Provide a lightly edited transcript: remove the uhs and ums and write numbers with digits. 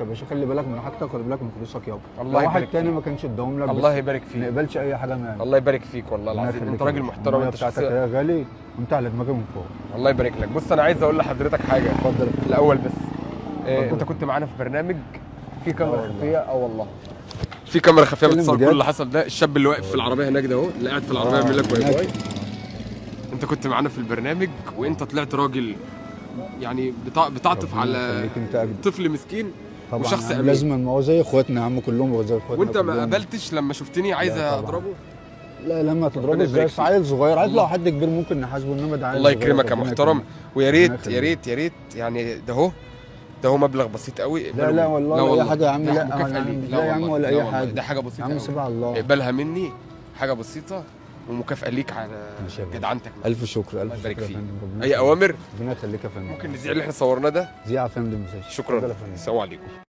يا باشا خلي بالك من حاجتك وخلي بالك من فلوسك يابا. الله لو واحد يبارك تاني فيك. ما كانش اداهم لك الله يبارك ما فيك. نقبلش اي حاجه منك. الله يبارك فيك والله الله العظيم، يخليك انت يا راجل باشا. محترم، المية انت بتاعتك شخصيه. يا غالي وانت على دماغي من فوق. الله يبارك لك. بص انا عايز اقول لحضرتك حاجه. اتفضل. الاول بس اتفضل. انت كنت معانا في برنامج في اه كاميرا والله. خفيه. والله في كاميرا خفيه اتكلم بتصور بجد. كل اللي حصل ده. الشاب اللي واقف في العربيه هناك ده اهو، اللي قاعد في العربيه بيعمل لك باي هناك. باي. انت كنت معانا في البرنامج وانت طلعت راجل يعني بتعطف ربنا على يخليك انت اجدع. طفل مسكين طبعا وشخص يا عم امين. لازم، ما هو زي اخواتنا يا عم كلهم زي اخواتنا وانت ما كلهم. قبلتش لما شفتني عايز لا طبعا. اضربه. لا لما ربنا تضربه ازاي؟ يبارك بس فيك. عيل صغير، عيل الله. لو حد كبير ممكن نحاسبه، انما ده عيل الله صغير. يكرمك يا ربنا محترم. يكرمك. ويا ربنا ريت يخليك. يا ريت يا ريت يعني ده هو مبلغ بسيط قوي. لا اقبله لا مني. والله لا ولا والله. اي حاجه يا عم. دي لا مكافأة يا عم. ليك. لا يا عم ولا لا اي والله. حاجه. ده حاجه يا بسيطه عم قوي. سيبها على الله. اقبلها مني، حاجه بسيطه ومكافأة ليك على ماشي يا باشا. جدعنتك. الف شكر الله الف يبارك شكر يا فيك. فندم. ربنا اي يخليك. اوامر. ربنا يخليك يا فندم. ممكن نذيع اللي احنا صورناه ده. زيع يا فندم. اتفضل شكرا. يا فندم. السلام عليكم.